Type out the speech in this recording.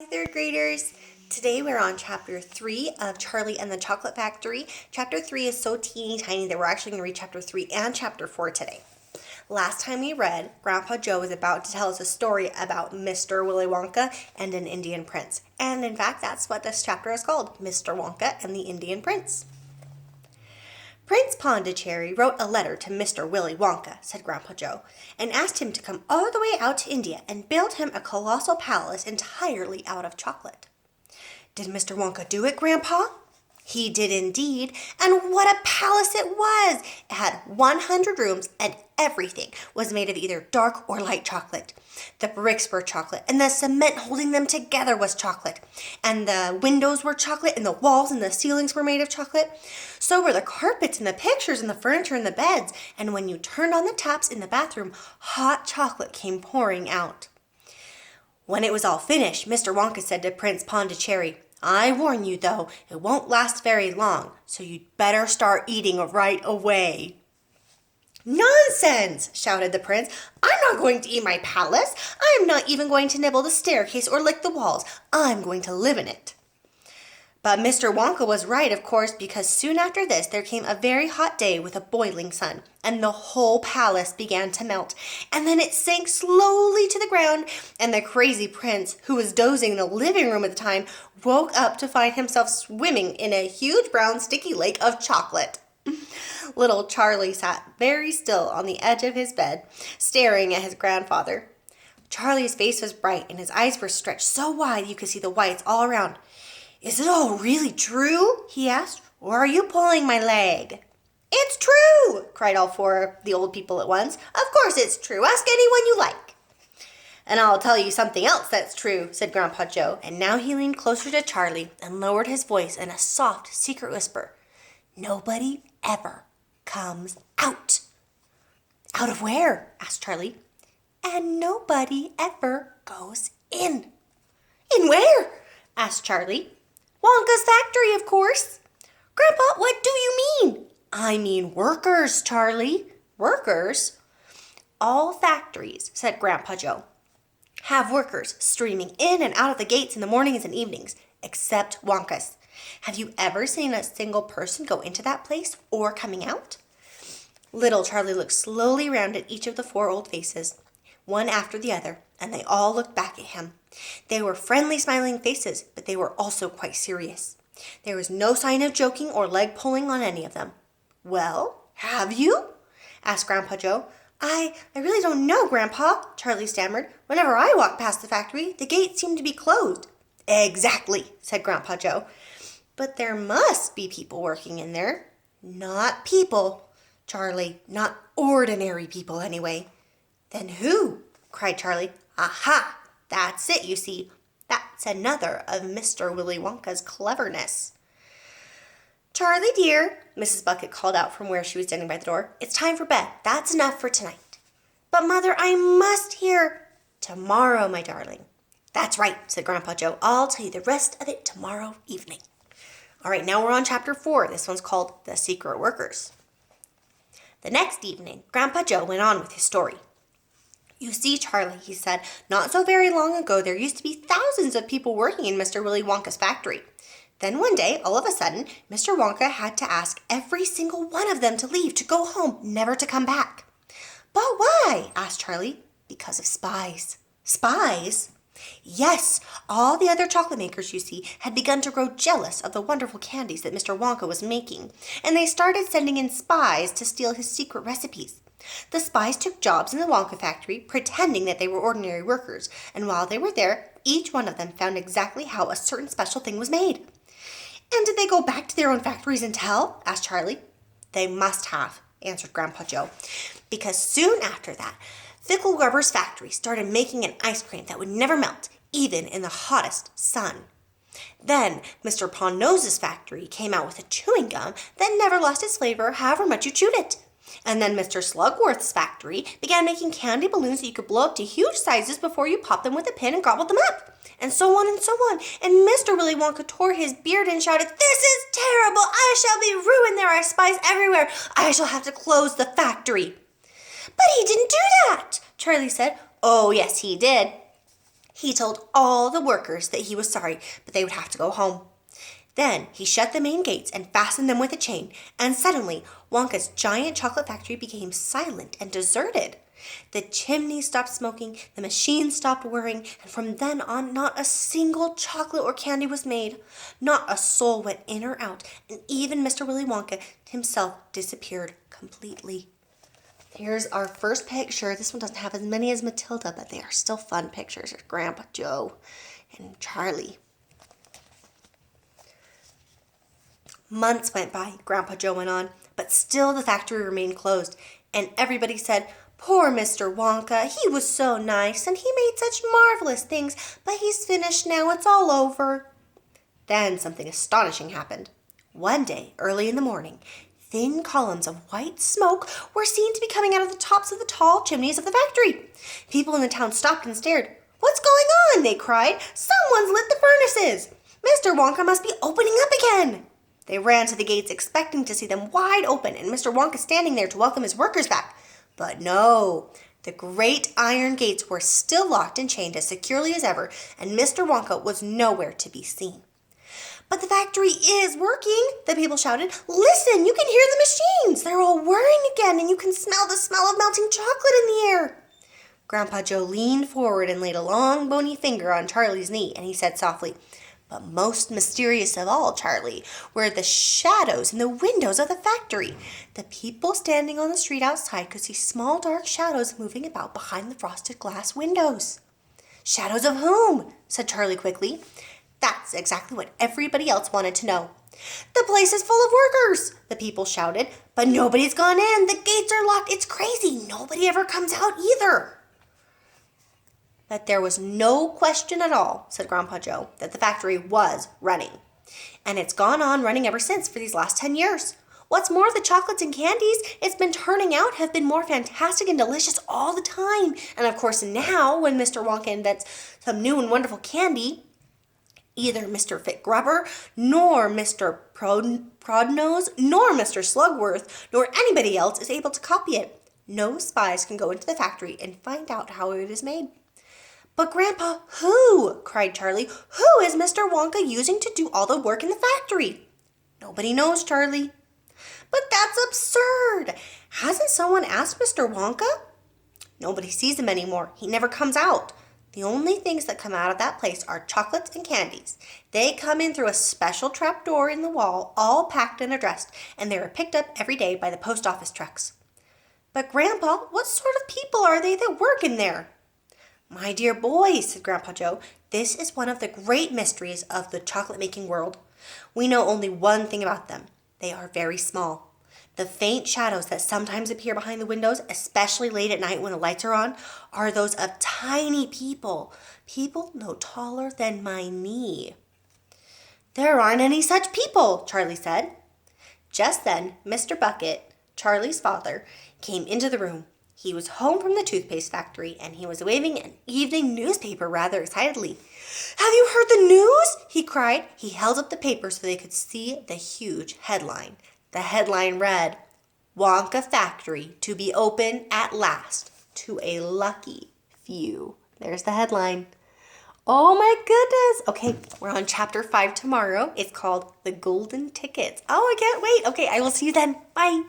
Hi, third graders. Today we're on chapter 3 of Charlie and the Chocolate Factory. Chapter 3 is so teeny tiny that we're actually going to read chapter 3 and chapter 4 today. Last time we read, Grandpa Joe was about to tell us a story about Mr. Willy Wonka and an Indian prince. And in fact, that's what this chapter is called, Mr. Wonka and the Indian Prince. Prince Pondicherry wrote a letter to Mr. Willy Wonka, said Grandpa Joe, and asked him to come all the way out to India and build him a colossal palace entirely out of chocolate. Did Mr. Wonka do it, Grandpa? He did indeed, and what a palace it was! It had 100 rooms, and everything was made of either dark or light chocolate. The bricks were chocolate, and the cement holding them together was chocolate. And the windows were chocolate, and the walls and the ceilings were made of chocolate. So were the carpets and the pictures and the furniture and the beds. And when you turned on the taps in the bathroom, hot chocolate came pouring out. When it was all finished, Mr. Wonka said to Prince Pondicherry, "I warn you, though, it won't last very long, so you'd better start eating right away." "Nonsense!" shouted the prince. "I'm not going to eat my palace. I'm not even going to nibble the staircase or lick the walls. I'm going to live in it." But Mr. Wonka was right, of course, because soon after this there came a very hot day with a boiling sun, and the whole palace began to melt, and then it sank slowly to the ground, and the crazy prince, who was dozing in the living room at the time, woke up to find himself swimming in a huge brown sticky lake of chocolate. Little Charlie sat very still on the edge of his bed, staring at his grandfather. Charlie's face was bright, and his eyes were stretched so wide you could see the whites all around. "Is it all really true?" he asked. "Or are you pulling my leg?" "It's true!" cried all four of the old people at once. "Of course it's true. Ask anyone you like." "And I'll tell you something else that's true," said Grandpa Joe, and now he leaned closer to Charlie and lowered his voice in a soft, secret whisper. "Nobody ever comes out." "Out of where?" asked Charlie. "And nobody ever goes in." "In where?" asked Charlie. "Wonka's factory, of course." "Grandpa, what do you mean?" "I mean workers, Charlie." "Workers?" "All factories," said Grandpa Joe, "have workers streaming in and out of the gates in the mornings and evenings, except Wonka's. Have you ever seen a single person go into that place or coming out?" Little Charlie looked slowly round at each of the four old faces, one after the other, and they all looked back at him. They were friendly, smiling faces, but they were also quite serious. There was no sign of joking or leg pulling on any of them. "Well, have you?" asked Grandpa Joe. I really don't know, Grandpa," Charlie stammered. "Whenever I walk past the factory, the gates seem to be closed." "Exactly," said Grandpa Joe. "But there must be people working in there." "Not people, Charlie. Not ordinary people, anyway." "Then who?" cried Charlie. "Aha! That's it, you see. That's another of Mr. Willy Wonka's cleverness." "Charlie, dear," Mrs. Bucket called out from where she was standing by the door, "it's time for bed. That's enough for tonight." "But, Mother, I must hear—" "Tomorrow, my darling." "That's right," said Grandpa Joe. "I'll tell you the rest of it tomorrow evening." All right, now we're on chapter 4. This one's called The Secret Workers. The next evening, Grandpa Joe went on with his story. "You see, Charlie," he said, "not so very long ago there used to be thousands of people working in Mr. Willy Wonka's factory. Then one day, all of a sudden, Mr. Wonka had to ask every single one of them to leave, to go home, never to come back." "But why?" asked Charlie. "Because of spies." "Spies?" "Yes, all the other chocolate makers, you see, had begun to grow jealous of the wonderful candies that Mr. Wonka was making, and they started sending in spies to steal his secret recipes. The spies took jobs in the Wonka factory, pretending that they were ordinary workers, and while they were there, each one of them found exactly how a certain special thing was made." "And did they go back to their own factories and tell?" asked Charlie. "They must have," answered Grandpa Joe, "because soon after that, Fickle Rubber's factory started making an ice cream that would never melt, even in the hottest sun. Then Mr. Pondnose's factory came out with a chewing gum that never lost its flavor however much you chewed it. And then Mr. Slugworth's factory began making candy balloons that you could blow up to huge sizes before you popped them with a pin and gobbled them up. And so on and so on. And Mr. Willy Wonka tore his beard and shouted, 'This is terrible! I shall be ruined! There are spies everywhere! I shall have to close the factory!'" "But he didn't do that," Charlie said. "Oh, yes, he did. He told all the workers that he was sorry, but they would have to go home. Then he shut the main gates and fastened them with a chain, and suddenly Wonka's giant chocolate factory became silent and deserted. The chimneys stopped smoking, the machines stopped whirring, and from then on not a single chocolate or candy was made. Not a soul went in or out, and even Mr. Willy Wonka himself disappeared completely. Here's our first picture. This one doesn't have as many as Matilda, but they are still fun pictures. There's Grandpa Joe and Charlie. Months went by, Grandpa Joe went on, but still the factory remained closed, and everybody said, "Poor Mr. Wonka, he was so nice, and he made such marvelous things, but he's finished now, it's all over." Then something astonishing happened. One day, early in the morning, thin columns of white smoke were seen to be coming out of the tops of the tall chimneys of the factory. People in the town stopped and stared. "What's going on?" they cried. "Someone's lit the furnaces. Mr. Wonka must be opening up again." They ran to the gates expecting to see them wide open and Mr. Wonka standing there to welcome his workers back. But no, the great iron gates were still locked and chained as securely as ever, and Mr. Wonka was nowhere to be seen. "But the factory is working," the people shouted. "Listen, you can hear the machines. They're all whirring again, and you can smell the smell of melting chocolate in the air." Grandpa Joe leaned forward and laid a long, bony finger on Charlie's knee, and he said softly, "But most mysterious of all, Charlie, were the shadows in the windows of the factory. The people standing on the street outside could see small dark shadows moving about behind the frosted glass windows." "Shadows of whom?" said Charlie quickly. That's exactly what everybody else wanted to know. "The place is full of workers," the people shouted, "but nobody's gone in. The gates are locked. It's crazy. Nobody ever comes out either." But there was no question at all, said Grandpa Joe, that the factory was running. And it's gone on running ever since for these last 10 years. What's more, the chocolates and candies it's been turning out have been more fantastic and delicious all the time. And of course now, when Mr. Wonka invents some new and wonderful candy, either Mr. Fit Grubber, nor Mr. Prodnose, nor Mr. Slugworth, nor anybody else is able to copy it. No spies can go into the factory and find out how it is made. "But Grandpa, who?" cried Charlie. "Who is Mr. Wonka using to do all the work in the factory?" "Nobody knows, Charlie." "But that's absurd. Hasn't someone asked Mr. Wonka?" "Nobody sees him anymore. He never comes out. The only things that come out of that place are chocolates and candies. They come in through a special trap door in the wall, all packed and addressed, and they are picked up every day by the post office trucks." "But Grandpa, what sort of people are they that work in there?" "My dear boy," said Grandpa Joe, "this is one of the great mysteries of the chocolate-making world. We know only one thing about them. They are very small. The faint shadows that sometimes appear behind the windows, especially late at night when the lights are on, are those of tiny people no taller than my knee." "There aren't any such people," Charlie said. Just then, Mr. Bucket, Charlie's father, came into the room. He was home from the toothpaste factory, and he was waving an evening newspaper rather excitedly. "Have you heard the news?" he cried. He held up the paper so they could see the huge headline. The headline read, "Wonka Factory to be open at last to a lucky few." There's the headline. Oh my goodness. Okay, we're on chapter 5 tomorrow. It's called The Golden Tickets. Oh, I can't wait. Okay, I will see you then. Bye.